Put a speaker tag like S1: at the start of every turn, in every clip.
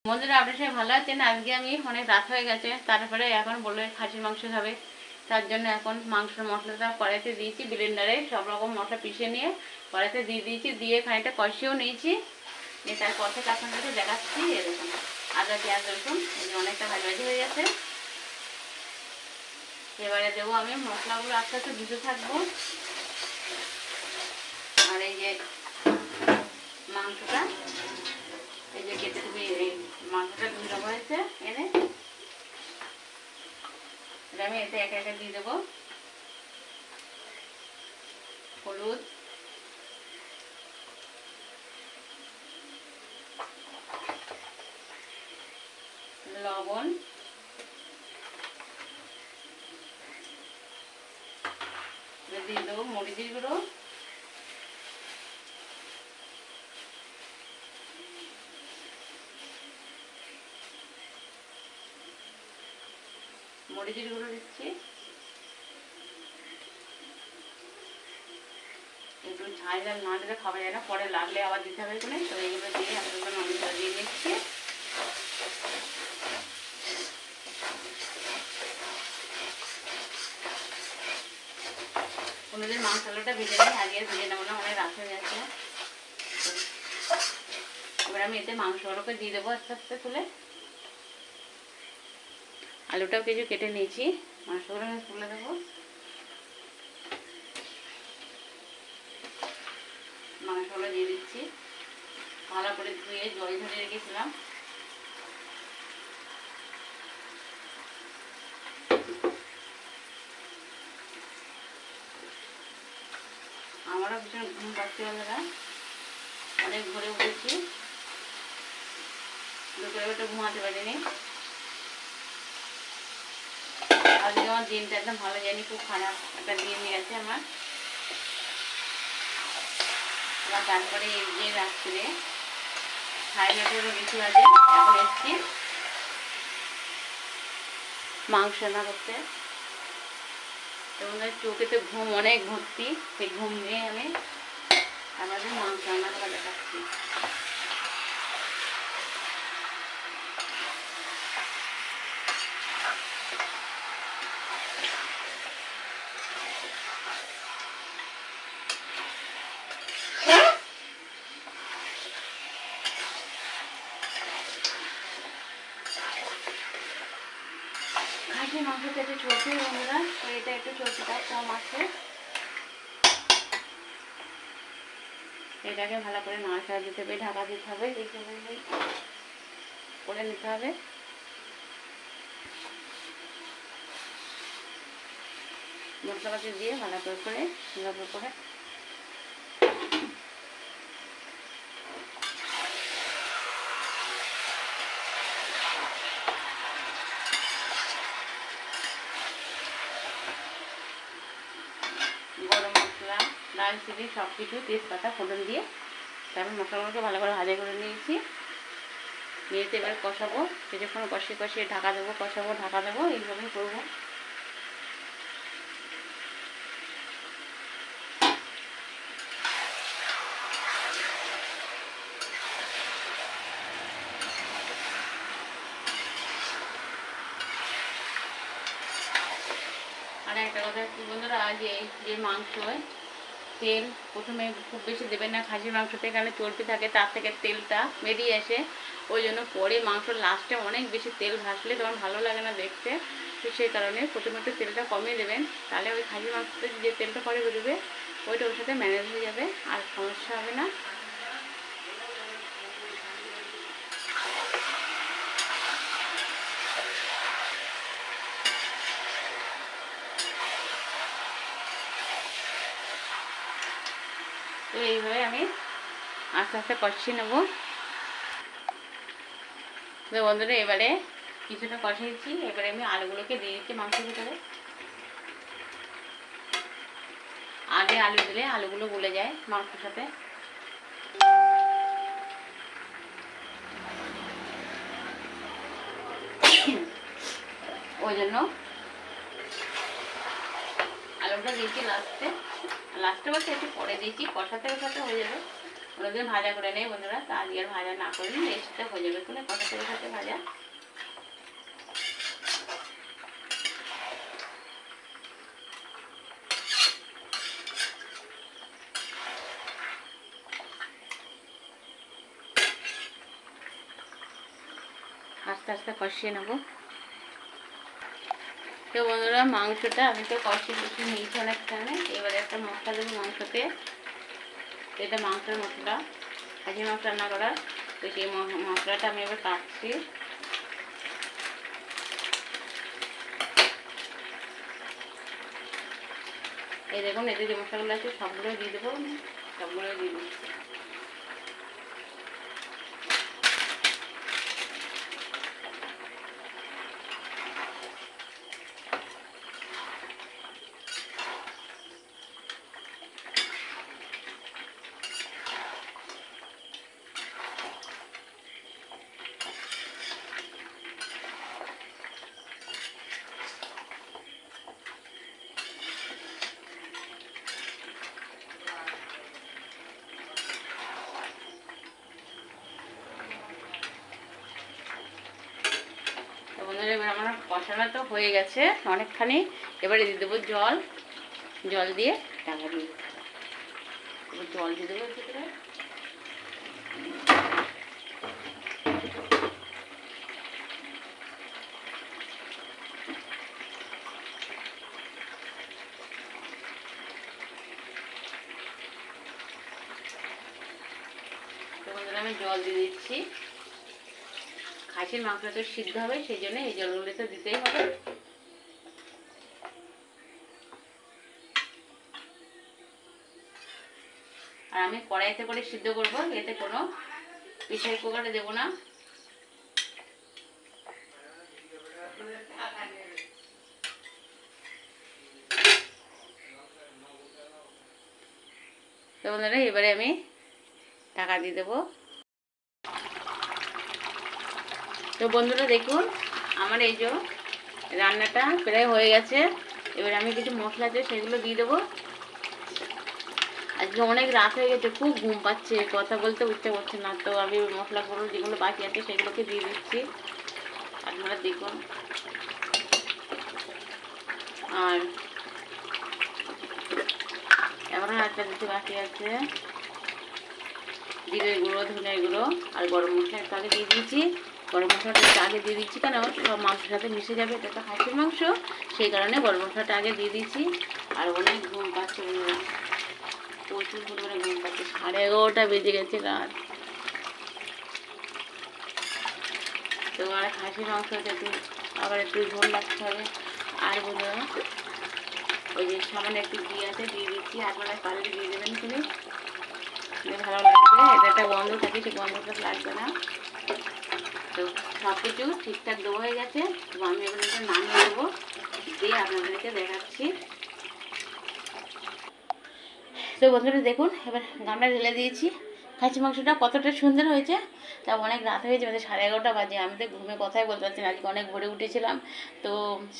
S1: বন্ধুরা আপনারা সবাই ভালো আছেন। আজকে আমি অনেক রাত হয়ে গেছে, তারপরে এখন বললো খাসির মাংস খাবে, তার জন্য এখন মাংসের মশলাটা কড়াইতে দিয়েছি। ব্লেন্ডারে সব রকম মশলা পিষে নিয়ে কড়াইতে দিয়ে দিয়েছি, দিয়ে খানিকটা কষিয়েও নিয়েছি। তারপর থেকে আপনাদেরকে দেখাচ্ছি। এরকম আদা পেঁয়াজ রসুন অনেকটা ভাজি হয়ে গেছে। এবারে দেবো আমি মশলাগুলো আস্তে আস্তে দিতে থাকবো। আর এই যে মাংসটা, এই যে কেটে তুমি এই মাংসটা ধুয়ে দেওয়া হয়েছে এনে আমি এতে একে একে দিয়ে দেবো। হলুদ, লবণ, দিয়ে দেবো মরিচের গুঁড়ো, মরিচের গুঁড়ো দিচ্ছি। একটু ঝাল ঝাল না দিলে খাওয়া যায় না, পরে লাগলে আবার দিতে হবে এখানে। তো এইগুলো দিয়ে আপনাদের মাংসটা দিয়ে দিচ্ছি। কোনোদিন মাংসটা ভেজে নিই, আগে ভেজে নেবো না, অনেক রাত হয়ে গেছে। এবার আমি এতে মাংসগুলোকে দিয়ে দেবো আস্তে আস্তে তুলে। আলুটাও কিছু কেটে নিয়েছি, মাংসগুলো আমি তুলে দেবো। মাংসগুলো দিয়ে দিচ্ছি, ভালো করে ধুয়ে জল ঝরিয়ে রেখেছিলাম। আমারও ভীষণ ঘুম পাচ্ছে বন্ধুরা, অনেক ঘরে উঠেছি, দুপুরে একটু ঘুমাতে পারিনি। আজকে আমার দিনটা একদম ভালো যায়নি, খুব খারাপ একটা দিন গেছে আমার। আবার তারপরে এই যে রাত্রে 9:30 বেশি বাজে, এখন এসছি মাংস রান্না করতে। তোমাদের চোখেতে ঘুম অনেক ভর্তি, সেই ঘুম নিয়ে আমি আমাদের মাংস রান্না করা দেখাচ্ছি। খাসির মাংস খেতে চলছে বন্ধুরা, এটা একটু চর্বিটা কম আছে। এটাকে ভালো করে নাড়াচাড়া দিতে হবে, ঢাকা দিতে হবে, এইভাবে করে নিতে হবে। মশলাপাতি দিয়ে ভালো করে গরম মশলা, দারচিনি সব কিছু, তেজপাতা ফোড়ন দিয়ে তারপর মশলাগুলোকে ভালো করে ভাজা করে নিয়েছি। নিয়েতে এবার কষাবো, কিছুক্ষণ কষিয়ে কষিয়ে ঢাকা দেবো, কষাবো, ঢাকা দেবো, এইভাবেই করবো। আর একটা কথা কি বন্ধুরা, আজ এই যে মাংস তেল প্রথমে খুব বেশি দেবেন না, খাসির মাংসতে এখানে চর্বি থাকে, তার থেকে তেলটা বেরিয়ে আসে। ওই জন্য পরে মাংসর লাস্টে অনেক বেশি তেল ভাসলে তখন ভালো লাগে না দেখতে। তো সেই কারণে প্রথমে একটু তেলটা কমিয়ে দেবেন, তাহলে ওই খাসির মাংসতে যে তেলটা পরে বেরোবে ওইটা ওর সাথে ম্যানেজ হয়ে যাবে, আর সমস্যা হবে না। তো এইভাবে আমি আস্তে আস্তে কষিয়ে নেব। তো বন্ধুরা এবারে কিছুটা কষিয়েছি, এবারে আমি আলুগুলোকে দিয়ে দিচ্ছি মাংসের ভিতরে। আগে আলু দিলে আলুগুলো গলে যায় মাংসের সাথে। ওই জন্য আলুটা দিয়েছি লাস্টে বলতে একটু পরে দিয়েছি, কষাতে কষাতে হয়ে যাবে। ওদের ভাজা করে নেই বন্ধুরা, তা আজকে আর ভাজা না করে নিই, এর সাথে হয়ে যাবে তাহলে কত করে সাথে ভাজা। আস্তে আস্তে কষিয়ে নেবো। তো বন্ধুরা মাংসটা আমি তো কষিয়ে নিয়েছি অনেকখানে, এবারে একটা মশলা দেবো মাংসতে। এটা মাংসের মশলা, খাসির মাংস রান্না করার, তো সেই মশলাটা আমি এবার কাটছি। এই দেখুন এতে যে মশলাগুলো আছে সবগুলোই দিয়ে দেবো, সবগুলোই দিয়ে দিচ্ছি। বন্ধুরা এবার আমার কষানো তো হয়ে গেছে অনেকখানি, এবারে দিয়ে দেবো জল। জল দিয়ে ঢাকা দিয়ে দেবো, জল দিয়ে দেবো ভিতরে। তো বন্ধুরা আমি জল দিয়ে দিচ্ছি, খাসির মাংসটা তো সিদ্ধ হবে সেই জন্য এই জলগুলো তো দিতেই হবে। আর আমি কড়াইতে করে সিদ্ধ করব, এতে কোনো প্রেসার কুকারে দেবো না। তো বন্ধুরা এবারে আমি ঢাকা দিয়ে দেবো। তো বন্ধুরা দেখুন আমার এই যে রান্নাটা প্রায় হয়ে গেছে, এবার আমি কিছু মশলা আছে সেগুলো দিয়ে দেবো। আজকে অনেক রাত হয়ে গেছে, খুব ঘুম পাচ্ছে, কথা বলতে ইচ্ছে করছে না, তো আমি মশলাগুলো যেগুলো বাকি আছে সেগুলোকে দিয়ে দিচ্ছি, আপনারা দেখুন। আর এখন একটা দিতে বাকি আছে, জিরের গুঁড়ো, ধনের গুঁড়ো আর গরম মশলা একটু আগে দিয়ে দিয়েছি। গরম মশলাটা একটু আগে দিয়ে দিচ্ছি কেন সব মাংসের সাথে মিশে যাবে, এটা তো খাসির মাংস, সেই কারণে গরম মশলাটা আগে দিয়ে দিচ্ছি। আর অনেক ঘুম পাচ্ছে, প্রচুর পরিমাণে ঘুম পাচ্ছে, 11:30 বেজে গেছে রাত। তো আর খাসির মাংসটা একটু আবার একটু ঝোল লাগতে হবে। আর বন্ধুরা ওই যে সামান্য একটু ঘি আছে দিয়ে দিচ্ছি, আপনারা পারলে দিয়ে দেবেন, তুমি ভালো লাগবে। এটা একটা গন্ধ থাকে, সেই গন্ধটা লাগবে না। তো সব কিছু ঠিকঠাক দেওয়া হয়ে গেছে, তো আমি এবার এটা নামিয়ে দেবো, দিয়ে আপনাদেরকে দেখাচ্ছি। তো বন্ধুরা দেখুন এবার গামলা ঢেলে দিয়েছি, খাসি মাংসটা কতটা সুন্দর হয়েছে। তা অনেক রাত হয়েছে, আমাদের 11:30 বাজে, আমি তো ঘুমে কথাই বলতে পারছি না, আজকে অনেক ভোরে উঠেছিলাম। তো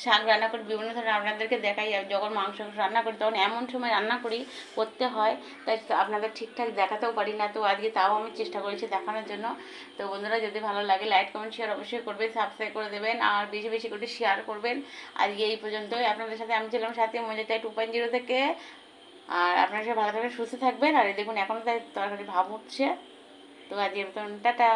S1: শাক রান্না করি বিভিন্ন ধরনের, আপনাদেরকে দেখাই, যখন মাংস রান্না করি তখন এমন সময় রান্না করতে হয়, তাই আপনাদের ঠিকঠাক দেখাতেও পারি না, তো আজকে তাও আমি চেষ্টা করেছি দেখানোর জন্য। তো বন্ধুরা যদি ভালো লাগে লাইক কমেন্ট শেয়ার অবশ্যই করবেন, সাবস্ক্রাইব করে দেবেন আর বেশি বেশি করে শেয়ার করবেন। আজকে এই পর্যন্তই, আপনাদের সাথে আমি ছিলাম সাথে মজাটাই 2.0 থেকে। আর আপনারা সবাই ভালো থাকবেন, সুস্থ থাকবেন। আর দেখুন এখনও তাই তরকারি ভাব উঠছে। তো আজকের মতন টাটা।